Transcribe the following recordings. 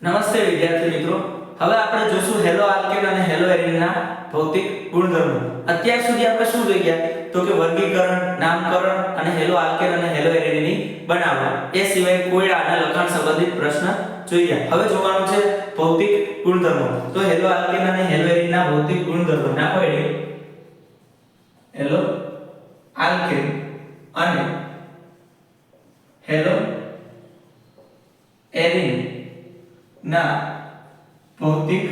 નમસ્તે વિદ્યાર્થી મિત્રો, હવે આપણે જોશું હેલો આલ્કેન અને હેલો એરીનના ભૌતિક ગુણધર્મો. અત્યાર સુધી આપણે શું જોઈ ગયા તો કે વર્ગીકરણ, નામકરણ અને હેલો આલ્કેન અને હેલો એરીનની બનાવટ. એ સિવાય કોયડા અને લખાણ સંબંધિત પ્રશ્ન જોઈ ગયા. હવે જોવાનું છે ભૌતિક ગુણધર્મો. તો હેલો આલ્કેન અને હેલો એરીનના ભૌતિક ગુણધર્મો નાખો એડી. હેલો આલ્કેન અને હેલો એરીન ના ભૌતિક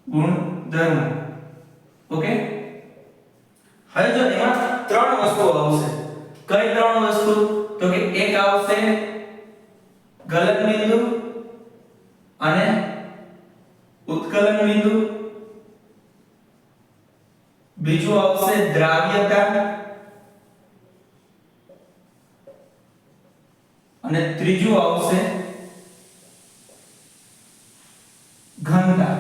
ગુણધર્મો. ઓકે, હવે જો એમાં ત્રણ વસ્તુઓ આવશે. કઈ ત્રણ વસ્તુ? તો કે એક આવશે ગલન બિંદુ અને ઉત્કલન બિંદુ, બીજું આવશે દ્રાવ્યતા અને ત્રીજું આવશે ઘનતા.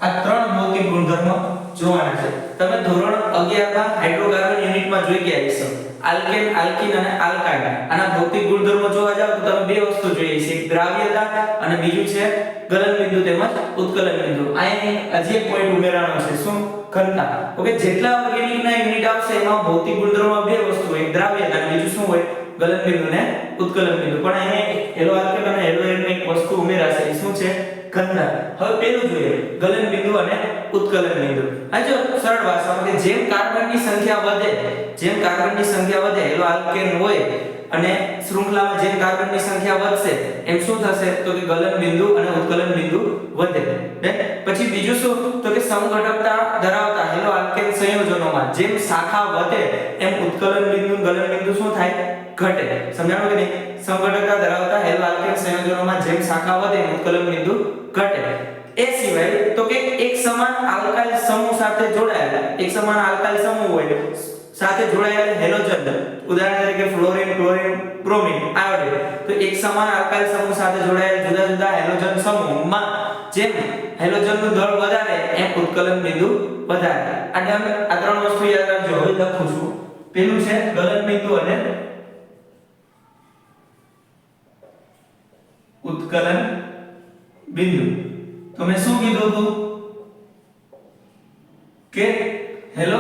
આ ત્રણ ભૌતિક ગુણધર્મો જોવાના છે. તમે ધોરણ 11 માં હાઇડ્રોકાર્બન યુનિટમાં જોઈ ગયા હશો. આલ્કેન, આલ્કીન અને આલ્કાઇન. આના ભૌતિક ગુણધર્મો જોવા જાવ તો તમે બે વસ્તુ જોઈએ છે, એક દ્રાવ્યતા અને બીજું છે ગલન બિંદુ તેમજ ઉત્કલન બિંદુ. અહીંયા હજી એક પોઈન્ટ ઉમેરવાનો છે, શું? ઘનતા. ઓકે, જેટલા ઓર્ગેનિકના યુનિટ આવશે એમાં ભૌતિક ગુણધર્મોમાં બે વસ્તુ હોય, એક દ્રાવ્યતા અને બીજું શું હોય? ગલન બિંદુ ને ઉત્કલન બિંદુ. પણ અહીંયા હેલો આલ્કેન અને હેલો એરીન એક વસ્તુ ઉમેરાશે, એ શું છે? ઘનતા. હવે પેલું જોઈએ ગલન બિંદુ અને ઉત્કલન બિંદુ. આ જો સરળ ભાષામાં કે જેમ કાર્બનની સંખ્યા વધે, હેલો આલ્કેન હોય અને શૃંખલામાં જેમ કાર્બનની સંખ્યા વધશે એમ શું થશે? તો કે ગલન બિંદુ અને ઉત્કલન બિંદુ વધે. પછી બીજું શું? તો કે સમઘટકતા ધરાવતા હેલો આલ્કેન સંયોજનોમાં જેમ શાખા વધે એમ ઉત્કલન બિંદુ ગલન બિંદુ શું થાય? ઘટે. સમજાણું કે નહીં? સમઘટકતા ધરાવતા હેલો આલ્કેન સંયોજનોમાં જેમ શાખા વધે એમ ઉત્કલન બિંદુ ઘટે. એ સિવાય તો કે એક સમાન આલ્કાઇલ સમૂહ સાથે જોડાયેલા સાથે જોડાયેલા હેલોજન, ઉદાહરણ તરીકે ફ્લોરીન, ક્લોરીન, બ્રોમિન, આયોડીન. તો એક સમાન આલ્કાઇલ સમૂહ સાથે જોડાયેલા જુદા જુદા હેલોજન સમૂહમાં જેમ હેલોજનનું દળ વધારે એમ ઉત્કલન બિંદુ વધારે. આ ત્રણ વસ્તુ યાદ રાખજો. હવે લખું છું. પેલું છે ગલન બિંદુ અને ઉત્કલન બિંદુ. તો મેં શું કીધું હતું કે હેલો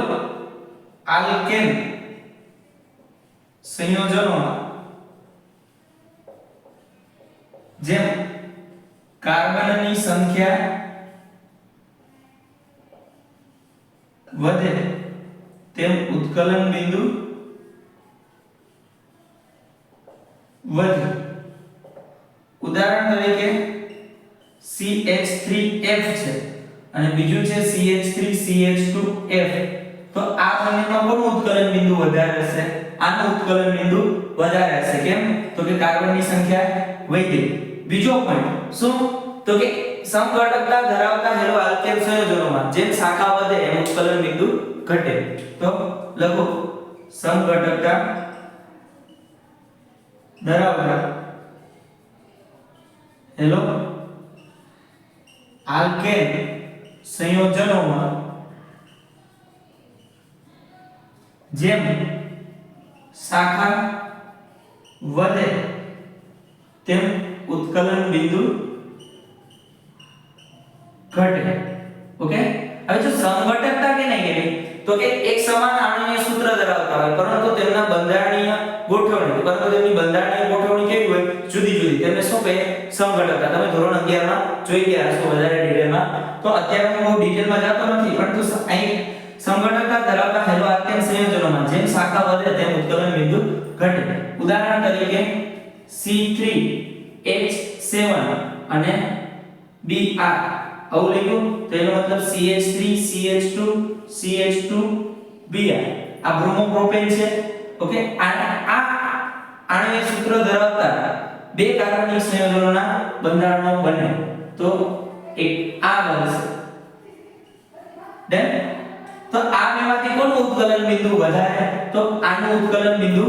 આલ્કેન સંયોજનોમાં જેમ કાર્બનની સંખ્યા વધે તેમ ઉત્કલન બિંદુ વધે. ઉદાહરણ તરીકે CH3F છે અને બીજું છે CH3CH2F. તો આ બંનેમાં કોનું ઉત્કલન બિંદુ વધારે હશે? આનું ઉત્કલન બિંદુ વધારે હશે. કેમ? તો કે કાર્બનની સંખ્યા વધી. બીજો પોઈન્ટ શું? તો કે સમઘટકતા ધરાવતા હેલો આલ્કેન સંયોજનોમાં જેમ શાખા વધે એમ ઉત્કલન બિંદુ ઘટે. તો લખો સમઘટકતા ધરાવતા હેલો આલ્કેન સંયોજનોમાં જેમ શાખા વધે તેમ ઉત્કલન બિંદુ ઘટે. ઓકે, હવે જો સમઘટકતા કે નહીં કેવી? તો કે એક સમાન આણ્વીય સૂત્ર ધરાવતા હોય પરંતુ તેમની બંધારણીય ગોઠવણી કેવી હોય? જુદી જુદી. તેમને શું કહે? સમઘટકતા. તમે ધોરણ 11 માં જોઈ ગયા હશો વધારે ડિટેલમાં. તો અત્યારે હું બહુ ડિટેલમાં જતો નથી, પરંતુ અહીં સમઘટકતા ધરાવતા હેલો આલ્કેન સંયોજનોમાં જેમ શાખા વધે તેમ ઉત્કલન બિંદુ ઘટે. ઉદાહરણ તરીકે C3H7 અને Br આવું લખ્યું તો એનો મતલબ CH3 CH2 CH2 Br. આ બ્રોમોપ્રોપેન છે. ઓકે, આ આણ્વીય સૂત્ર ધરાવતા બે કાર્બનિક સંયોજનોના બંધારણો બને તો એક આ બનશે. ડન. તો આ બેમાંથી કોનું ઉત્કલન બિંદુ વધારે? તો આનું ઉત્કલન બિંદુ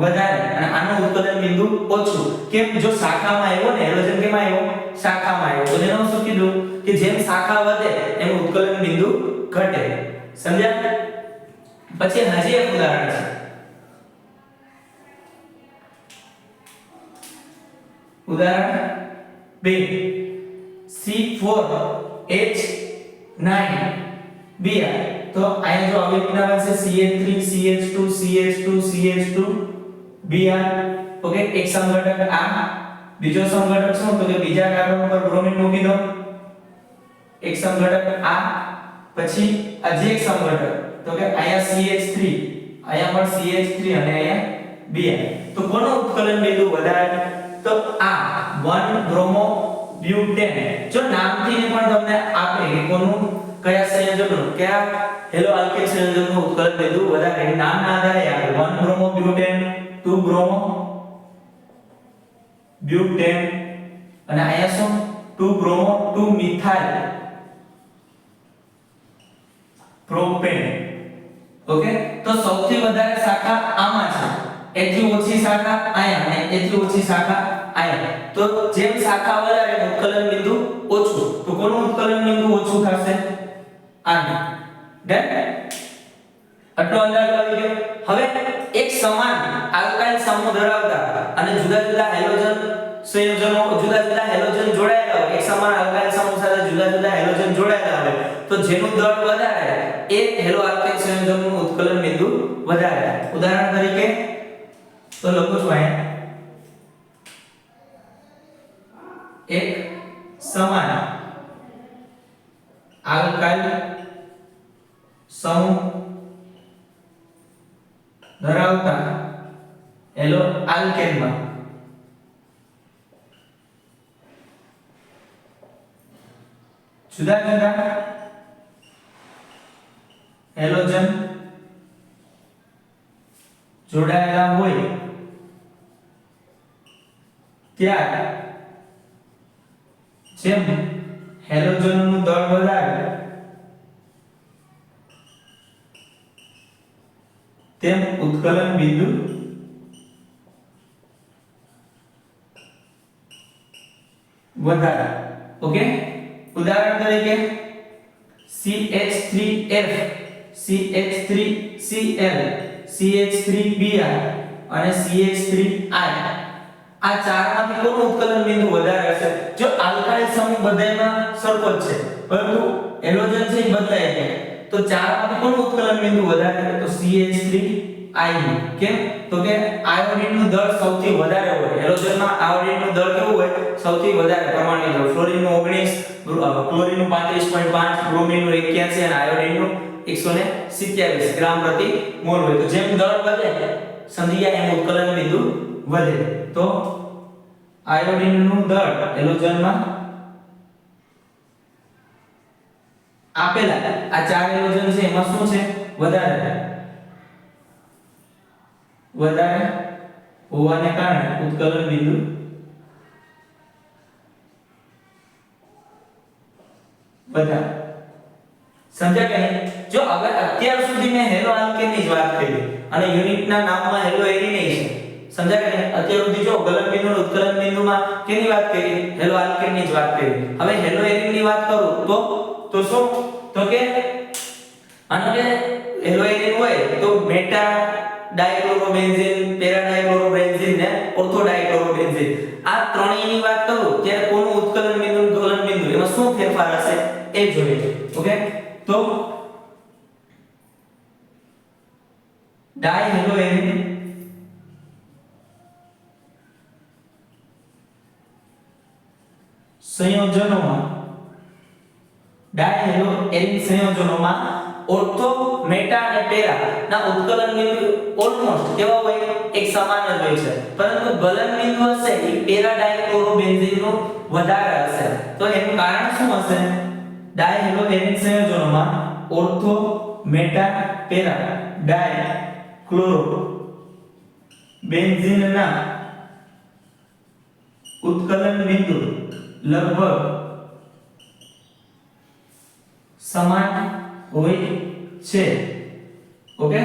વધારે અને આનું ઉત્કલન બિંદુ ઓછું. કેમ? જો શાખામાં આવ્યો ને હેલોજન કેમાં આવ્યો? શાખામાં આવ્યો. તો એનું શું કીધું કે જેમ શાખા વધે એમ ઉત્કલન બિંદુ ઘટે. સમજ્યા? પછી હજી એક ઉદાહરણ છે. ઉદાહરણ 2 C4H9 Br તો અહીંયા જો આવી રીતના બનશે CH3 CH2 CH2 CH2 Br okay એક સમઘટક આ બીજો સમઘટક શું તો કે બીજા કાર્બન પર બ્રોમીન મૂકી દો એક સમઘટક આ પછી હજી એક સમઘટક તો કે અહીંયા CH3 અહીંયા પણ CH3 અને અહીંયા Br તો કોનો ઉત્કલન બિંદુ વધારે તો આ 1 બ્રોમો બ્યુટેન જો નામથી પણ તમને આપે કે કોનું કયા સંયોજકનું કયા હેલો આલ્કેન સંયોજકનું ઉત્કલન બિંદુ વધારે નામના આધારે આપે 1 બ્રોમો બ્યુટેન 2 બ્રોમો બ્યુટેન અને અહીંયા શું 2 બ્રોમો 2 મિથાઇલ પ્રોપેન ઓકે તો સૌથી વધારે શાખા આમાં છે એટલી ઓછી શાખા અહીંયા અને એટલી ઓછી શાખા અહીંયા તો જેમ શાખા વધારે ઉત્કલન બિંદુ ઓછું તો કોનું ઉત્કલન બિંદુ ઓછું થશે આનું ડન આટલો અંદાજ આવી ગયો હવે એક સમાન આલ્કાઇલ સમૂહ ધરાવતા અને જુદા જુદા હેલોજન સંયોજનો જુદા જુદા હેલોજન જોડાયેલા હોય એક સમાન આલ્કાઇલ સમૂહ સાથે જુદા જુદા હેલોજન જોડાયેલા હોય તો જેનું દળ વધારે એ હેલો આલ્કાઇલ સંયોજનનું ઉત્કલન બિંદુ વધારે ઉદાહરણ તરીકે તો લખું છું અહીંયા એક સમાન આલ્કાઇલ સમૂહ ધરાવતા હેલો આલ્કેનમાં જુદા જુદા હેલોજન જોડાયેલા હોય ત્યારે જેમ હેલોજનનું દળ વધારે તેમ ઉત્કલન બિંદુ વધારે ઓકે ઉદાહરણ તરીકે CH3F CH3Cl CH3Br અને CH3I આ ચારમાંથી કોનું ઉત્કલન બિંદુ વધારે હશે જો આલ્કાઇલ સમૂહ બધાયમાં સરખો જ છે પરંતુ હેલોજન છે એ બદલાય છે તો ચારમાંથી કોનું ઉત્કલન બિંદુ વધારે તો CH3I કેમ તો કે આયોડિનનું દળ સૌથી વધારે હોય હેલોજનમાં આયોડિનનું દળ કેવું હોય સૌથી વધારે પરમાણુ દળ ફ્લોરિનનું 19 ક્લોરીનનું 35.5 બ્રોમીનનું 81 અને આયોડિનનું 127 ગ્રામ પ્રતિ મોલ હોય તો જેમ દળ વધે સંધિયા એમ ઉત્કલન બિંદુ વધે તો આયોડિનનું દળ હેલોજનમાં આપેલા આ ચાર હેલોજન છે એમાં શું છે વધારે હોવાને કારણે ઉત્કલન બિંદુ વધારે સમજ્યા કે નહીં જો હવે અત્યાર સુધી મેં હેલો આલ્કેનની જ વાત કરી અને યુનિટના નામમાં હેલો એરી નહીં છે સમજ્યા કે નહીં અત્યાર સુધી જો ગલન બિંદુ અને ઉત્કલન બિંદુમાં કેની વાત કરી હેલો આલ્કેનની જ વાત કરી હવે હેલો એરીની વાત કરું તો શું તો કે આનો કે હેલો એરી હોય તો મેટા ડાયક્લોરોબેન્ઝીન પેરા ડાયક્લોરોબેન્ઝીન ને ઓર્થો ડાયક્લોરોબેન્ઝીન આ ત્રણેયની વાત કરું ત્યારે કોનું ઉત્કલન બિંદુ અને ગલન બિંદુ એમાં શું ફેરફાર હશે એ જોઈએ ઓકે તો ડાયહેલો એરી સંયોજનોમાં ડાયહેલો એરી સંયોજનોમાં ઓર્થો મેટા અને પેરા ના ઉત્કલન બિંદુ ઓલમોસ્ટ કેવા હોય એક સમાન જ હોય છે પરંતુ ગલન બિંદુ હશે એ પેરા ડાયક્લોરોબેન્ઝીન નું વધારે હશે તો એનું કારણ શું હશે ડાયહેલો એરી સંયોજનોમાં ortho meta para dichloro benzene ના ઉત્કલન બિંદુ લગભગ સમાન હોય છે ઓકે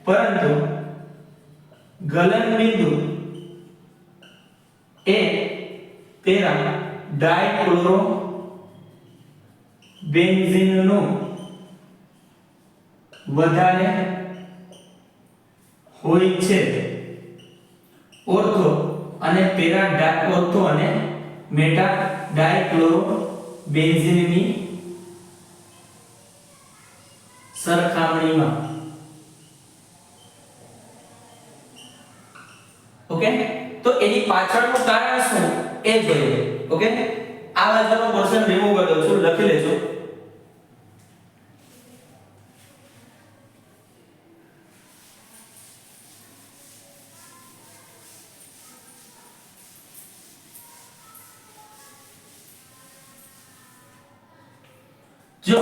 પરંતુ ગલન બિંદુ એ પેરા ડાયક્લોરો બેન્ઝીન નું વધારે હોય છે ઓર્થો અને પેરા ઓર્થો અને મેટા ડાયક્લોરો બેન્ઝીનની સરખામણીમાં. ઓકે, તો એની પાછળનું કારણ શું એ જોઈએ. ઓકે, આ બાજુનો પોર્શન રિમૂવ કરી દઉં છું, લખી લેજો. જો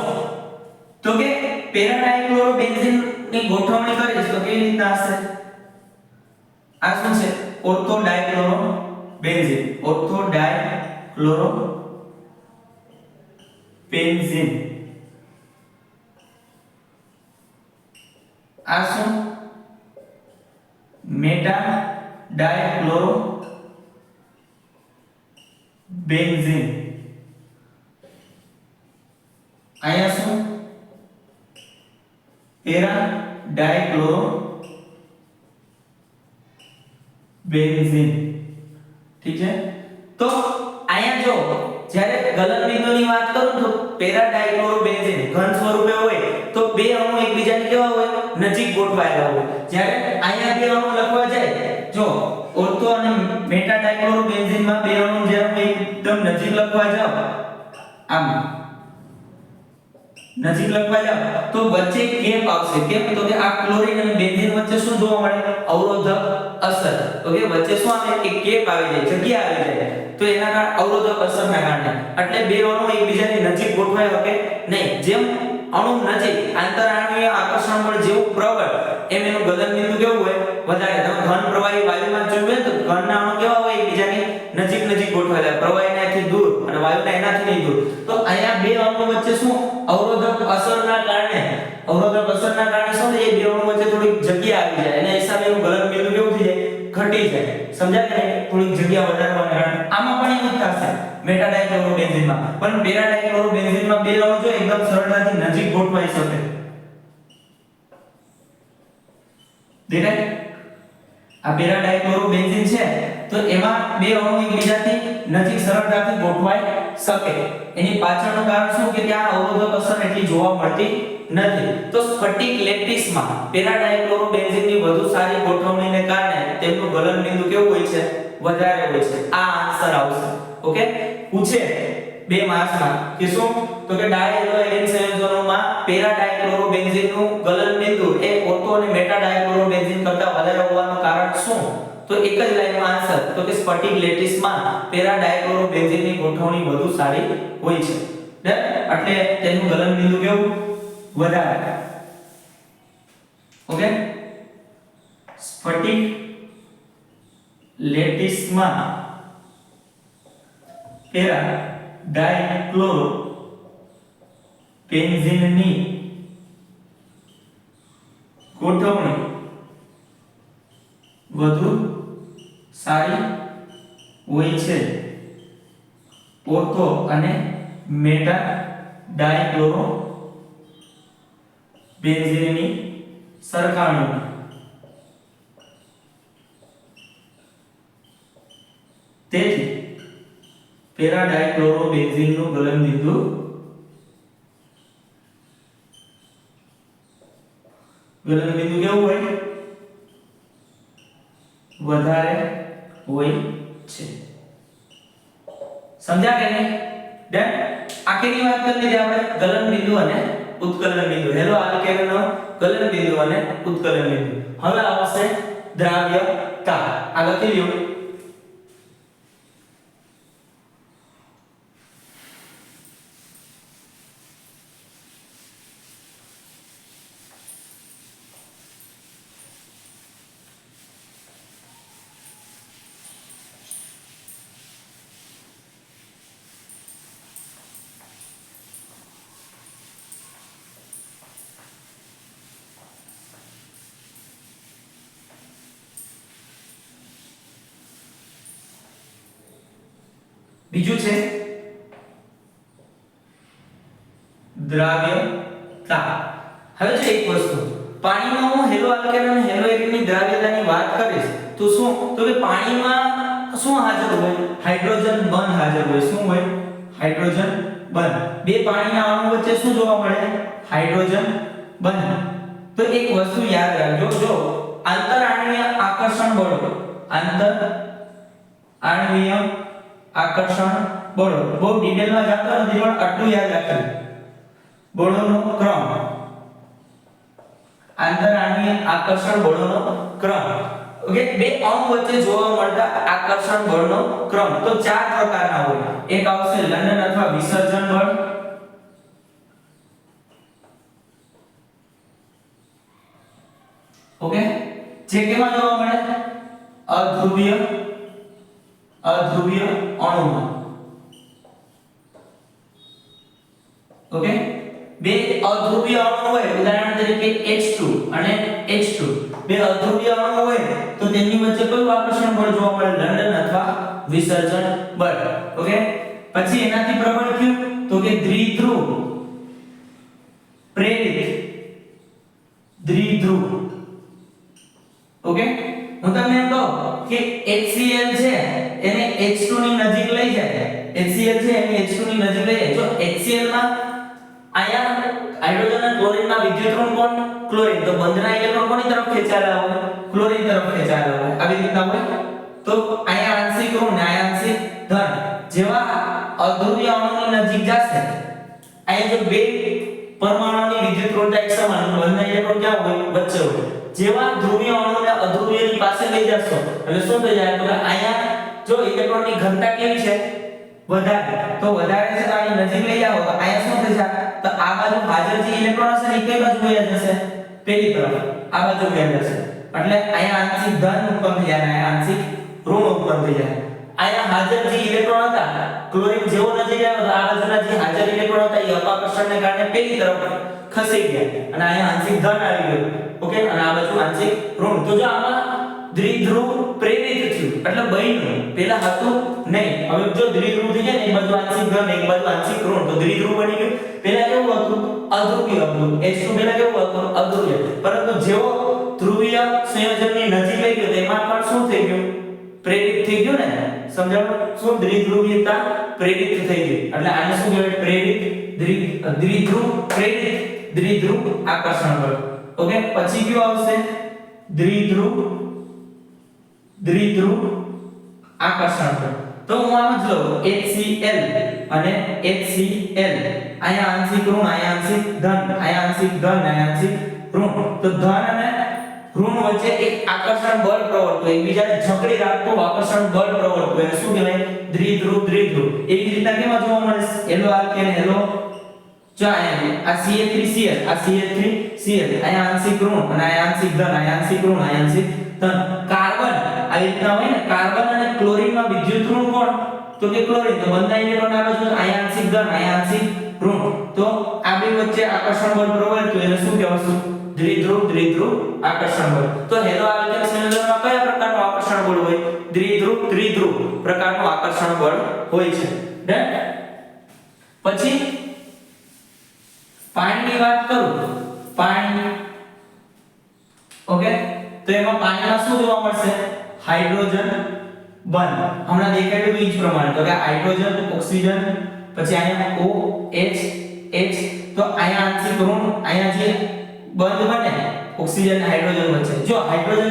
તો કે પેરા ડાયક્લોરોબેન્ઝીન ની ગોઠવણી કરીશ તો કેવી રીતના હશે? આ શું છે? ઓર્થો ડાયક્લોરોબેન્ઝીન. ઓર્થો ડાયક્લોરોબેન્ઝીન. આ શું? મેટા ડાયક્લોરોબેન્ઝીન. આયા શું? પેરા ડાયક્લોરોબેન્ઝીન. ઠીક છે, તો આયા જો જ્યારે ગલનબિંદુની વાત કરું તો પેરા ડાયક્લોરોબેન્ઝીન ઘન સ્વરૂપે હોય તો બે અણુ એકબીજાને કેવા હોય? નજીક ગોઠવાયેલા હોય. જ્યારે આયા બે અણુ લખવા જાય, જો ઓર્થો અને મેટા ડાયક્લોરોબેન્ઝીન માં બે અણુ જ્યારે એકદમ નજીક લખવા જાવ, આમ નજીક લખવા જાવ તો વચ્ચે ગેપ આવશે. કેમ? તો કે આ ક્લોરીન અને બેન્ઝીન વચ્ચે શું જોવા મળે? અવરોધક અસર. ઓકે, વચ્ચે શું આવે? એક ગેપ આવી જાય, જગ્યા આવી જાય. તો એના કારણે અવરોધક અસરના કારણે એટલે બે અણુ એકબીજાની નજીક ગોઠવાય શકે નહીં. જેમ અણુ નજીક આંતરાણુય આકર્ષણ બળ જેવું પ્રબળ, એમ એનું ગલનબિંદુ કેવું હોય? વધારે. તમે ઘન પ્રવાહી વાયુમાં જોયું તો ઘનના અણુ કેવા હોય? એકબીજાની નજીક ગોઠવાયેલા, પ્રવાહીનાથી દૂર અને વાયુના એનાથી નહીં દૂર. તો અહીંયા બે અણુ વચ્ચે શું? અવરોધક અસરના કારણે શું થાય? બે અણુ વચ્ચે થોડી જગ્યા આવી જાય. એના હિસાબે એનું ગલનબિંદુ કેવું થઈ જાય? ઘટી જાય. સમજાય કે થોડી જગ્યા વધારવાના કારણે આમાં પણ એવું જ થશે મેટા ડાયક્લોરોબેન્ઝીનમાં. પણ પેરા ડાયક્લોરોબેન્ઝીનમાં બે અણુ જો એકદમ સરળતાથી નજીક ગોઠવાઈ શકે. દેખાય? આ પેરા ડાયક્લોરોબેન્ઝીન છે તો એમાં બે અણુ એકબીજાથી નજીક સરળતાથી ગોઠવાઈ શકે. એની પાછળનું કારણ શું કે ત્યાં અવરોધક અસર એટલી જોવા મળતી નથી. તો સ્ફટિક લેટિસમાં પેરા ડાયક્લોરોબેન્ઝીનની વધુ સારી ગોઠવણીને કારણે તેમનું ગલનબિંદુ કેવું હોય છે? વધારે હોય છે. આ આન્સર આવશે. ઓકે, પૂછે 2 માર્ક્સમાં કે શું? તો કે ડાયહેલોએડેન સંયોજનોમાં પેરા ડાયક્લોરોબેન્ઝીનનું ગલનબિંદુ એ ઓર્થો અને મેટા ડાયક્લોરોબેન્ઝીન કરતાં વધારે હોવાનું કારણ શું? તો એક જ લાઈનમાં આન્સર, તો કે સ્ફટિક લેટિસમાં પેરા ડાયક્લોરોબેન્ઝીનની ગોઠવણી વધુ સારી હોય છે. એટલે તેનું ગલનબિંદુ કેવું? વધારે. ઓકે, સ્ફટિક લેટિસમાં પેરા ડાયક્લોરોબેન્ઝીનની ગોઠવણી વધુ સારી હોય છે ઓર્થો અને મેટા ડાયક્લોરોબેન્ઝીનની સરખામણીમાં. તેથી પેરા ડાયક્લોરોબેન્ઝીનનું ગલનબિંદુ કેવું હોય? વધારે હોય છે. સમજ્યા કે નહીં? ડન. આખીની વાત કરી લીધી આપણે ગલનબિંદુ અને ઉત્કલન બિંદુ. હેલો આલ્કેનનો ગલનબિંદુ અને ઉત્કલન બિંદુ. હવે આવશે દ્રાવ્યતા. આ લખી લ્યો. બીજું છે દ્રાવ્યતા. હવે જો એક વસ્તુ, પાણીમાં હું હેલો આલ્કેન અને હેલો એરિનની દ્રાવ્યતાની વાત કરીશ તો શું? તો કે પાણીમાં શું હાજર હોય? હાઇડ્રોજન બંધ હાજર હોય. શું હોય? હાઇડ્રોજન બંધ. બે પાણીના અણુ વચ્ચે શું જોવા મળે? હાઇડ્રોજન બંધ. તો એક વસ્તુ યાદ રાખજો, જો આંતરઆણ્વીય આકર્ષણ બળો, આંતરઆણ્વીય આકર્ષણ બળો, બહુ ડિટેલમાં જાતો નથી પણ આટલું યાદ રાખજો. બળોનો ક્રમ, આંતરઆણ્વીય આકર્ષણ બળોનો ક્રમ. ઓકે, બે અણુ વચ્ચે જોવા મળતા આકર્ષણ બળનો ક્રમ તો ચાર પ્રકારના હોય. એક આવશે લંડન અથવા વિસર્જન બળ, ઓકે, જે કેમાં જોવા મળે? અધ્રુવીય અણુમાં. ઓકે, બે અધ્રુવીય અણુ હોય, ઉદાહરણ તરીકે H2 અને H2, બે અધ્રુવીય અણુ હોય તો તેમની વચ્ચે કયું આકર્ષણ બળ જોવા મળે? લંડન અથવા વિસર્જન બળ. ઓકે, પછી એનાથી પ્રબળ કયું? તો કે દ્વિધ્રુવ પ્રેરિત દ્વિધ્રુવ. ઓકે, હું તમને એમ કહું કે HCl છે એને H2 ની નજીક લઈ જાય, HCl છે એને H2 ની નજીક લઈ જાય. જો HCl માં આયન હાઇડ્રોજન અને ક્લોરીન માં વિદ્યુત ઋણ કોણ? ક્લોરીન. તો બંધના ઇલેક્ટ્રોન કોની તરફ ખેંચાયેલા હોય? ક્લોરીન તરફ ખેંચાયેલા હોય. આવી રીતના હોય. તો અહીંયા આંશિક ઋણ ને અહીંયા આંશિક ધન. જેવા અધ્રુવીય અણુની નજીક જશે, અહીંયા જો બે પરમાણુની વિદ્યુત ઋણતા એક સમાન, બંધના ઇલેક્ટ્રોન ક્યાં હોય? વચ્ચે હોય. જેવા ધ્રુવીય અણુને અધ્રુવીયની પાસે લઈ જશો એટલે શું થઈ જાય? તો અહીંયા જો ઇલેક્ટ્રોનની ઘનતા કેવી છે? વધારે. તો વધારે છે તો આની નજીક લઈ જાઓ તો અહીંયા શું થશે? તો આ બાજુ હાજર જે ઇલેક્ટ્રોન હશે ને કઈ બાજુ વયા જશે? પેલી તરફ, આ બાજુ વયા જશે. એટલે અહીંયા આંશિક ધન ઉત્પન્ન થઈ જાય અને અહીંયા આંશિક ઋણ ઉત્પન્ન થઈ જાય. અહીંયા હાજર જે ઇલેક્ટ્રોન હતા, ક્લોરીન જેવો નજીક આવ્યો તો આ બાજુના જે હાજર ઇલેક્ટ્રોન હતા એ અપાકર્ષણને કારણે પેલી તરફ ખસી ગયા અને અહીંયા આંશિક ધન આવી ગયું. ઓકે, અને આ બાજુ આંશિક ઋણ. તો જો આમાં દ્વિધ્રુવ પ્રેરિત થયું એટલે બન્યું, પેલા હતું નહીં. હવે જો દ્વિધ્રુવ થઈ જાય ને એક બાજુ આંશિક ધન એક બાજુ આંશિક ઋણ તો દ્વિધ્રુવ બની ગયું. પેલા કેવું હતું? અધ્રુવીય હતું. H2 પેલા કેવું હતું? અધ્રુવીય. પરંતુ જેવો ધ્રુવીય સંયોજનની નજીક લઈ ગયો તેમાં પણ શું થઈ ગયું? પ્રેરિત થઈ ગયું ને. સમજાણું? શું? દ્વિધ્રુવીયતા પ્રેરિત થઈ ગઈ. એટલે આને શું કહેવાય? પ્રેરિત દ્વિધ્રુવ પ્રેરિત દ્વિધ્રુવ આકર્ષણ બળ. ઓકે, પછી કયો આવશે? દ્વિધ્રુવ આકર્ષણ બળ. તો હું આમ જ લઉં HCl અને HCl, અહીંયા આંશિક ઋણ અહીંયા આંશિક ધન, અહીંયા આંશિક ધન અહીંયા આંશિક ઋણ. તો ધન અને ઋણ વચ્ચે એક આકર્ષણ બળ પ્રવર્તતું, એકબીજાને જકડી રાખતું આકર્ષણ બળ પ્રવર્તતું, એને શું કહેવાય? દ્વિધ્રુવ. એવી રીતના કેમાં જોવા મળે? હેલો આલ્કેન હેલો, જો અહીંયા આ CH3Cl આ CH3Cl, અહીંયા આંશિક ઋણ અને અહીંયા આંશિક ધન, અહીંયા આંશિક ઋણ અહીંયા આંશિક ધન. કાર્બન આવી રીતના હોય ને, કાર્બન અને ક્લોરીનમાં વિદ્યુત ઋણ કોણ? તો કે ક્લોરીન. તો બંને ઇલેક્ટ્રોન આ બાજુ અહીંયા આંશિક ધન અહીંયા આંશિક ઋણ. તો આ બે વચ્ચે આકર્ષણ બળ પ્રવર્ત્યું એને શું કહેવાય? દ્વિધ્રુવ આકર્ષણ બળ. તો હેલો આલ્કેન સંયોજનમાં કયા પ્રકારનું આકર્ષણ બળ હોય? ત્રિધ્રુવ પ્રકારનું આકર્ષણ બળ હોય છે. ડન. પછી પાણીની વાત કરું, પાણી. ઓકે, તો એમાં પાણીમાં શું જોવા મળશે? હાઇડ્રોજન બંધ. હમણાં દેખાડ્યું એ જ પ્રમાણે. તો કે હાઇડ્રોજન ઓક્સિજન, પછી અહીંયા OH H, તો અહીંયા આંશિક ઋણ, અહીંયા જે બંધ બને ઓક્સિજન અને હાઇડ્રોજન વચ્ચે. જો હાઇડ્રોજન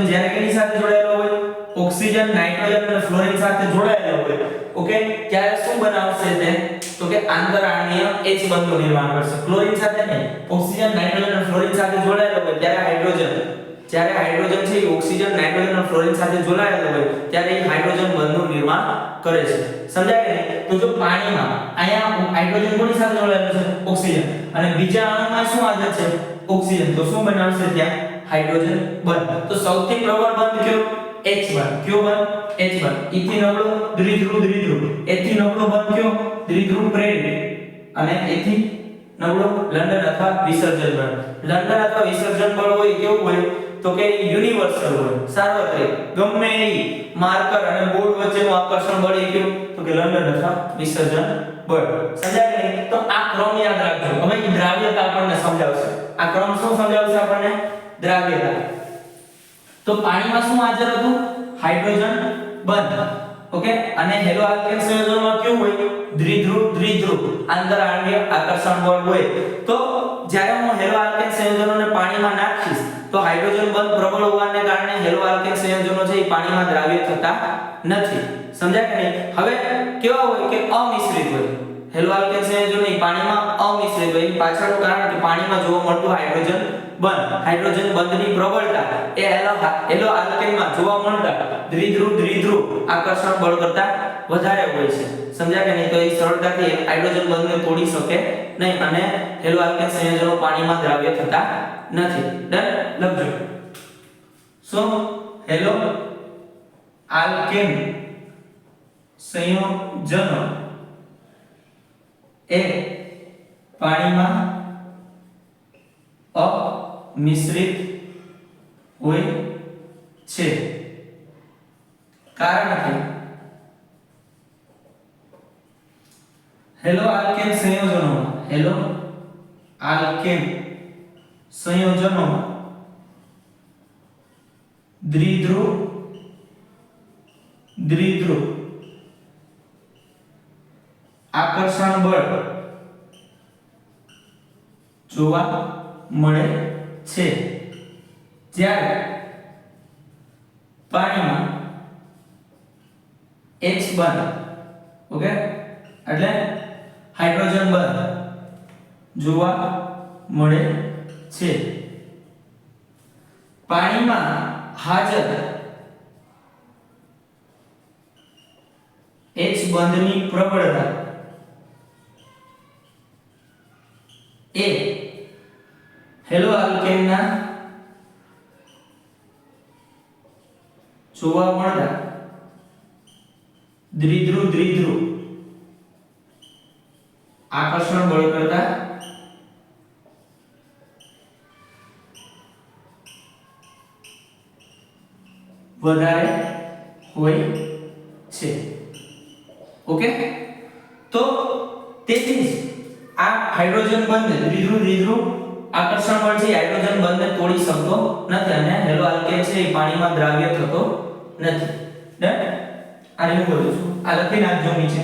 જ્યારે કેની સાથે જોડાયેલો હોય? ઓક્સિજન, નાઇટ્રોજન અને ફ્લોરિન સાથે જોડાયેલો હોય. ઓકે, ત્યારે શું બનાવશે તે? તો કે આંતરઆણ્વીય H બંધનું નિર્માણ કરશે. ક્લોરીન સાથે નહીં, ઓક્સિજન, નાઇટ્રોજન અને ફ્લોરિન સાથે જોડાયેલો હોય ત્યારે હાઇડ્રોજન છે એ ઓક્સિજન, નાઇટ્રોજન અને ફ્લોરિન સાથે જોડાયેલો હોય ત્યારે એ હાઇડ્રોજન બંધનું નિર્માણ કરે છે. સમજાય કે નહીં? તો જો પાણીમાં અહીંયા હાઇડ્રોજન કોની સાથે જોડાયેલો છે? ઓક્સિજન. અને બીજા અણુમાં શું હાજર છે? ઓક્સિજન. તો શું બનાવશે ત્યાં? હાઇડ્રોજન બંધ. તો સૌથી પ્રબળ બંધ કયો? H બંધ. કયો બંધ? H બંધ. એથી નબળો દ્વિધ્રુવ. એથી નબળો બંધ કયો? દ્વિધ્રુવ પ્રેરિત. અને એથી નબળો લંડન અથવા વિસર્જન બળ. લંડન અથવા વિસર્જન બળ હોય કેવું હોય? તો કે યુનિવર્સલ હોય, સાર્વત્રિક. ગમે એ માર્કર અને બોર્ડ વચ્ચેનું આકર્ષણ બળ એ કેવું? તો કે લંડન અથવા વિસર્જન બળ. સમજાય કે નહીં? તો આ ક્રમ યાદ રાખજો. હવે દ્રાવ્યતા આપણને સમજાવશે. આ ક્રમ શું સમજાવશે આપણને? દ્રાવ્યતા. તો પાણીમાં શું હાજર હતું? હાઇડ્રોજન બંધ. ઓકે, અને હેલો આલ્કેન સંયોજનમાં કેવું હોય? દ્વિધ્રુવ આંતરઆણ્વીય આકર્ષણ બળ હોય. તો જ્યારે હું હેલો આલ્કેન સંયોજનોને પાણીમાં નાખીશ તો હાઇડ્રોજન બંધ પ્રબળ હોવાને કારણે હેલો આલ્કેન સંયોજનો છે એ પાણીમાં દ્રાવ્ય થતા નથી. સમજાય કે નહીં? હવે કેવા હોય કે અમિશ્રિત હોય. હેલો આલ્કેન સંયોજનો એ પાણીમાં અમિશ્રિત હોય. એની પાછળનું કારણ કે પાણીમાં જોવા મળતું હાઇડ્રોજન બંધની પ્રબળતા એ હેલો આલ્કેનમાં જોવા મળતા દ્વિધ્રુવ આકર્ષણ બળ કરતા વધારે હોય છે. સમજ્યા કે નહીં? તો એ સરળતાથી હાઇડ્રોજન બંધને તોડી શકે નહીં અને હેલો આલ્કેન સંયોજનો પાણીમાં દ્રાવ્ય થતા નથી. ડન? લખજો. સો હેલો આલ્કેન સંયોજનો એ પાણીમાં અમિશ્રિત હોય છે કારણ કે હેલો આલ્કેન સંયોજનોમાં દ્વિધ્રુવ આકર્ષણ બળ જોવા મળે છે જ્યારે પાણીમાં H બંધ, ઓકે, એટલે હાઇડ્રોજન બંધ જોવા મળે છે. પાણીમાં હાજર H બંધની પ્રબળતા એ હેલો આલ્કેનના જોવા મળતા દ્વિધ્રુવ આકર્ષણ બળ કરતા વધારે હોય છે. ઓકે, તો તેથી આ હાઇડ્રોજન બંધ દ્વિધ્રુવ આકર્ષણ બળ છે હાઇડ્રોજન બંધને તોડી શકતો નથી અને હેલો આલ્કેન છે એ પાણીમાં દ્રાવ્ય થતો નથી. ડન? આને હું બોલું છું, આ લખી નાખજો નીચે.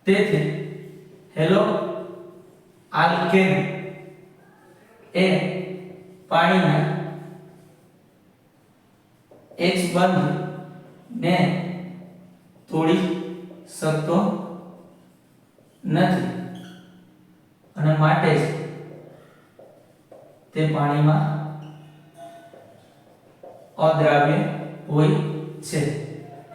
તેથી હેલો આલ્કેન એ પાણીના H બંધ ને તોડી શકતો નથી અને માટે જ તે પાણીમાં અદ્રાવ્ય હોય છે.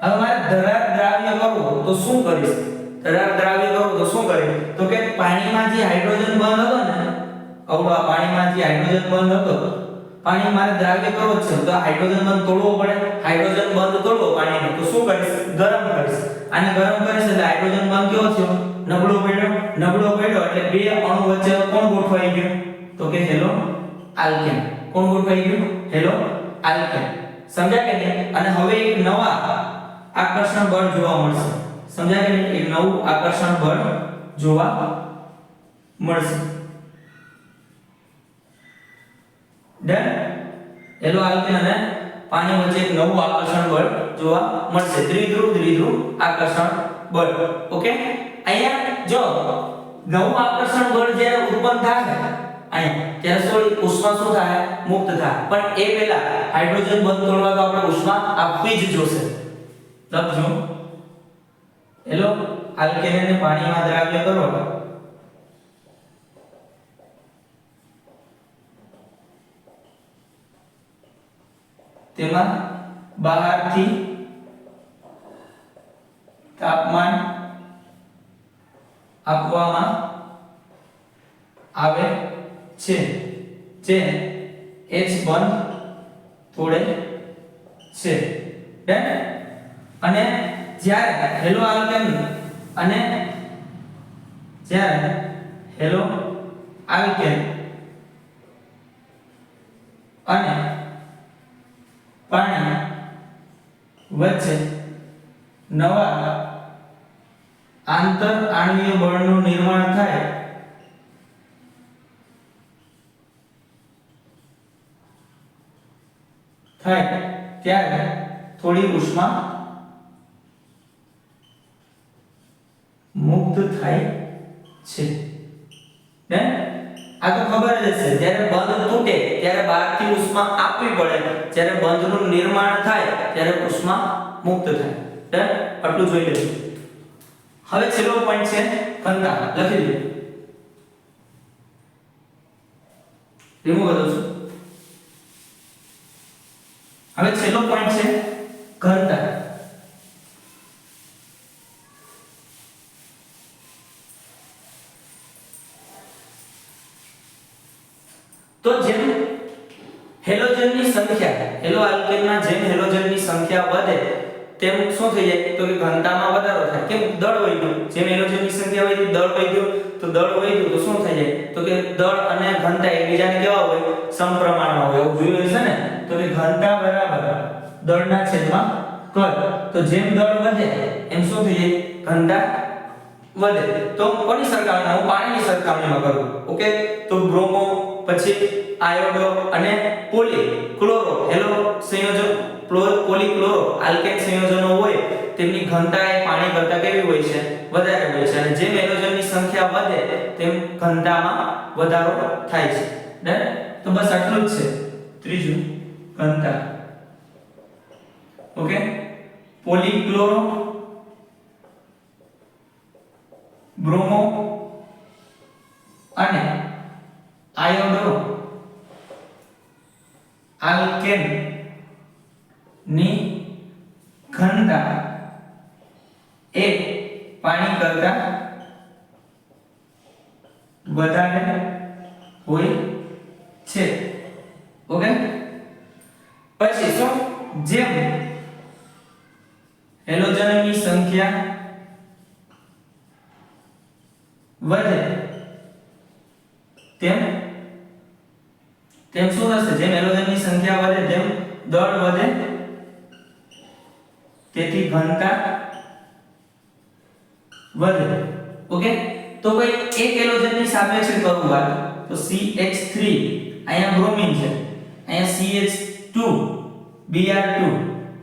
હવે મારે ધરાર દ્રાવ્ય કરવો તો શું કરીશ? ધરાર દ્રાવ્ય કરવો તો શું કરીશ? તો કે પાણીમાં જે હાઇડ્રોજન બંધ હતો ને, અવળા પાણીમાં જે હાઇડ્રોજન બંધ હતો, પાણી મારે દ્રાવ્ય કરવો છે તો હાઇડ્રોજન બંધ તોડવો પડે. હાઇડ્રોજન બંધ તોડવો પાણીનો તો શું કરીશ? ગરમ કરીશ. આને ગરમ કરીશ એટલે હાઇડ્રોજન બંધ કેવો થયો? નબળો પડ્યો એટલે બે અણુ વચ્ચે કોણ ગોઠવાઈ ગયું? તો કે હેલો આલ્કેન. કોણ ગોઠવાઈ ગયું? Hello alkane. સમજ્યા કે નહીં? અને હવે એક નવા આકર્ષણ બળ જોવા મળશે. સમજ્યા કે નહીં? એક નવું આકર્ષણ બળ જોવા મળશે. ડન? હેલો આલ્કેન અને પાણી વચ્ચે એક નવું આકર્ષણ બળ જોવા મળશે. દ્વિધ્રુવ આકર્ષણ બળ. ઓકે, અહીંયા જો નવું આકર્ષણ બળ જ્યારે ઉત્પન્ન થાય અહીંયા ત્યારે થોડી ઉષ્મા શું થાય? મુક્ત થાય. પણ એ પહેલા હાઇડ્રોજન બંધ તોડવા તો આપણે ઉષ્મા આપવી જ જોશે. લખજો. હેલો આલ્કેનને પાણીમાં દ્રાવ્ય કરો તેમાં બહારથી તાપમાન આપવામાં આવે છે જે H બંધ તોડે છે. અને જ્યારે હેલો આલ્કેન અને જ્યારે હેલો આલ્કેન અને પાણી વચ્ચે નવા આંતર આણ્વીય બળનું નિર્માણ થાય થાય ત્યારે થોડી ઉષ્મા મુક્ત થાય છે ને આ તો ખબર જ છે જ્યારે બંધ તૂટે ત્યારે બહારથી ઉષ્મા આપવી પડે જ્યારે બંધનું નિર્માણ થાય ત્યારે ઉષ્મા મુક્ત થાય ડન આટલું જોઈ લેજો હવે છેલ્લો પોઈન્ટ છે ઘનતા લખી દો રિમૂવ કરું છું હવે છેલ્લો પોઈન્ટ છે ઘનતા તો જેમ હેલોજનની સંખ્યા હેલો આલ્કેનના જેમ હેલોજનની સંખ્યા વધે તેમ શું થઈ જાય તો કે ઘનતામાં વધારો થાય કેમ દળ વધ્યું જેમ હેલોજનની સંખ્યા વધી દળ વધ્યું તો દળ વધ્યું તો શું થઈ જાય તો કે દળ અને ઘનતા એકબીજાને કેવા હોય સમપ્રમાણમાં હોય એવું જોયું છે ને તો કે ઘનતા બરાબર દળના છેદમાં કદ તો જેમ દળ વધે એમ શું થઈ જાય ઘનતા વધે તો કોની સરખામણી હું પાણીની સરખામણીમાં કરું ઓકે તો બ્રોમો પછી આયોડો અને પોલી ક્લોરો હેલો સંયોજન પોલી ક્લોરો આલ્કેન સંયોજનો હોય તેમની ઘનતા એ પાણી કરતા કેવી હોય છે વધારે હોય છે અને જેમ હેલોજનની સંખ્યા વધે તેમ ઘનતામાં વધારો થાય છે ડન તો બસ આટલું જ છે ત્રીજું ઘનતા ઓકે પોલી ક્લોરો બ્રોમો અને આયોડો આલ્કેન ની ઘનતા એ પાણી કરતા વધારે હોય છે ઓકે પછી શું જેમ હેલોજનની સંખ્યા વધે તેમ શું થશે જેમ હેલોજનની સંખ્યા વધે તેમ દળ વધે તેથી ઘનતા વધે ઓકે તો ભાઈ એક હેલોજનની સાપેક્ષે કરું વાત તો CH3 અહીંયા બ્રોમિન છે અહીંયા CH2 Br2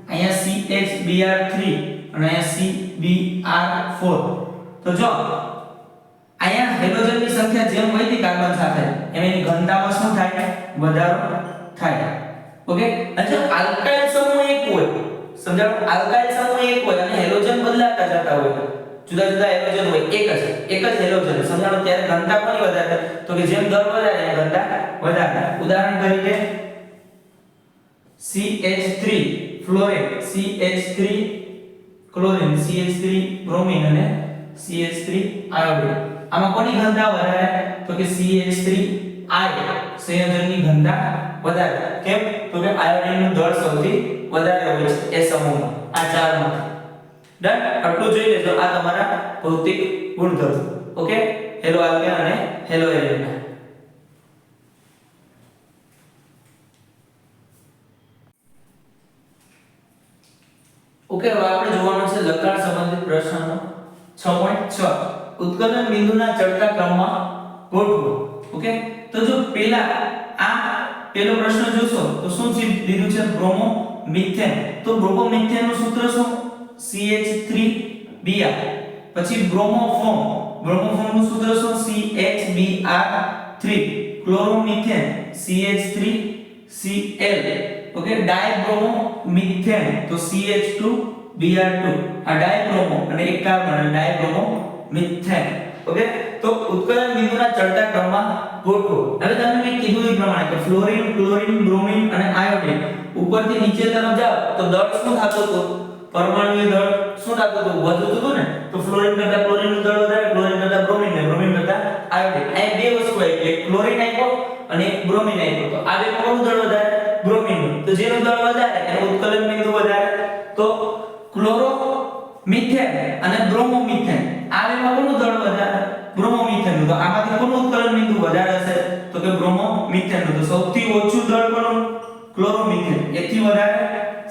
અહીંયા CHBr3 અને અહીંયા CBr4 તો જો અહીંયા હેલોજનની સંખ્યા જેમ વધી કાર્બન સાથે એમ એની ઘનતામાં શું થાય વધારો થાય ઓકે અને જો આલ્કાઇલ સમૂહ એક હોય સમજાવો આલ્કાઇલ સમૂહ એક હોય અને હેલોજન બદલાતા જતા હોય જુદા જુદા હેલોજન હોય એક જ હેલોજન સમજાવો ત્યારે ઘનતા કોની વધારે તો કે જેમ દળ વધારે એમ ઘનતા વધારે ઉદાહરણ તરીકે CH3 fluorine CH3 chlorine CH3 bromine અને CH3 આયોડિન આમાં કોની ઘનતા વધારે તો કે CH3 આય સંયોજનની ઘનતા વધારે કેમ તો કે આયોડિનનું દળ સૌથી વધારે હોય છે એ સમૂહમાં આ ચારમાં ડન આટલું જોઈ લેજો આ તમારા ભૌતિક ગુણધર્મ ઓકે હેલો આલ્કેન અને હેલો એલિન ઓકે હવે આપણે જોવાનું છે લખાણ સંબંધિત પ્રશ્નનો 6.6 ઉત્કલન બિંદુના ચડતા ક્રમમાં ગોઠવો ઓકે તો જો પેલો પ્રશ્ન જોશો તો શું છે લીધું છે બ્રોમોમિથેન તો બ્રોમોમિથેન નું સૂત્ર શું CH3Br પછી બ્રોમોફોર્મ નું સૂત્ર શું CHBr3 ક્લોરોમિથેન CH3Cl ઓકે ડાયબ્રોમોમિથેન તો CH2Br2 આ ડાયબ્રોમો અને એક કાર્બન અને ડાયબ્રોમોમિથેન ઓકે તો ઉત્કલન બિંદુના ચડતા ક્રમમાં ગોઠવો હવે તમને મેં કીધું એ પ્રમાણે કે ફ્લોરિન ક્લોરીન બ્રોમિન અને આયોડિન ઉપરથી નીચે તરફ જાવ તો દળ શું થતું હતું પરમાણુય દળ શું થતું હતું વધતું હતું ને તો ફ્લોરિન કરતા ક્લોરીન નું દળ વધારે ક્લોરીન કરતા બ્રોમિન ને બ્રોમિન કરતા આયોડિન આ બે વસ્તુ આવી એક ક્લોરીન આપ્યો અને એક બ્રોમિન આપ્યો તો આ બે કોનું દળ વધારે બ્રોમિન નું તો જેનું દળ વધારે એનું ઉત્કલન બિંદુ વધારે તો ક્લોરોમિથેન અને બ્રોમોમિથેન આ બેમાં કોનું દળ વધારે બ્રોમોમિથેન નું તો આમાંથી કોનું ઉત્કલન બિંદુ વધારે હશે તો કે બ્રોમોમિથેન નું તો સૌથી ઓછું દળ કોનું ક્લોરોમિથેન એથી વધારે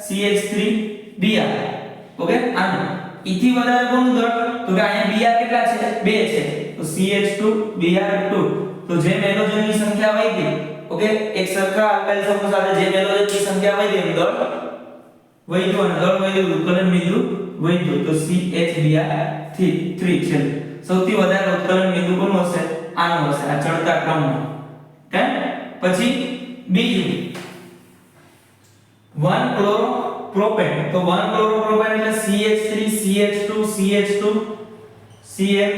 CH3Br ઓકે આનું એથી વધારે કોનું દળ તો કે અહીંયા Br કેટલા છે 2 છે તો CH2Br2 તો જેમ હેલોજનની સંખ્યા વધી, ઓકે, એક સરખા આલ્કાઇલ સમૂહ સાથે જેમ હેલોજનની સંખ્યા વધી એમ દળ વધ્યું અને દળ વધ્યું ઉત્કલન બિંદુ વધ્યું. તો CHBr3 છે. સૌથી વધારે ઉત્કલન બિંદુ કોનું હશે? આનું હશે, આ ચડતા ક્રમમાં. કે પછી બીજું 1 ક્લોરોપ્રોપેન. તો 1 ક્લોરોપ્રોપેન એટલે CH3 CH2 CH2 Cl.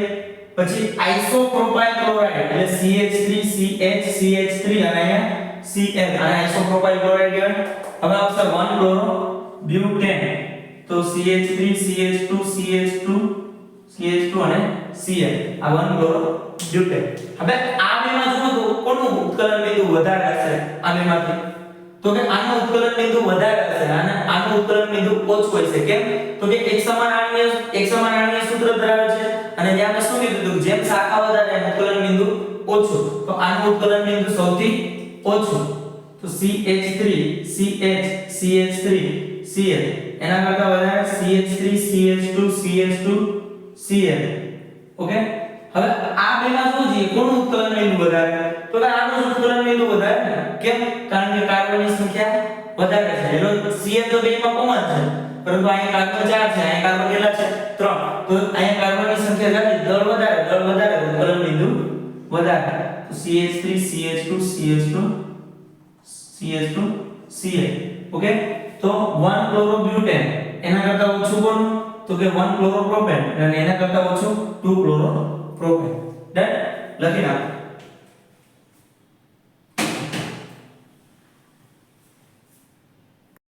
પછી આઇસોપ્રોપાઇલ ક્લોરાઇડ એટલે CH3 CH CH3 અને અહીંયા Cl અને આઇસોપ્રોપાઇલ ક્લોરાઇડ કહેવાય. હવે આવશે 1 ક્લોરોબ્યુટેન. તો CH3 CH2 CH2 CH2 અને Cl આ 1 ક્લોરોબ્યુટેન. હવે આ બેમાં જો તો કોનું ઉત્કલન બિંદુ વધારે હશે? આ બેમાંથી તો કે આનું ઉત્કલન બિંદુ વધારે હશે અને આનું ઉત્કલન બિંદુ ઓછું હશે. કેમ? તો કે એક સમાન આણ્વીય સૂત્ર ધરાવે છે અને ત્યાં મેં શું કીધું હતું? જેમ શાખા વધારે એમ ઉત્કલન બિંદુ ઓછું. તો આનું ઉત્કલન બિંદુ સૌથી ઓછું. તો CH3 CH CH3 Cl એના કરતા વધારે CH3 CH2 CH2 Cl. Okay, હવે આ બેમાં શું છે? કોનું ઉત્કલન બિંદુ વધારે? તો કે આનું ઉત્કલન બિંદુ વધારે ને. કેમ? કારણ કે કાર્બનની સંખ્યા વધારે છે. એનો Cl તો બેમાં કોમન છે, પરંતુ અહીંયા કાર્બન 4 છે, અહીંયા કાર્બન કેટલા છે? 3. તો અહીંયા કાર્બનની સંખ્યા જાજી, દળ વધારે ઉત્કલન બિંદુ વધારે. તો CH3 CH2 CH2 CH2 Cl. Okay, તો 1 ક્લોરોબ્યુટેન એના કરતા ઓછું કોણ? તો કે 1 ક્લોરોપ્રોપેન અને એના કરતા ઓછું 2 ક્લોરોપ્રોપેન. ડન? લખી નાખો.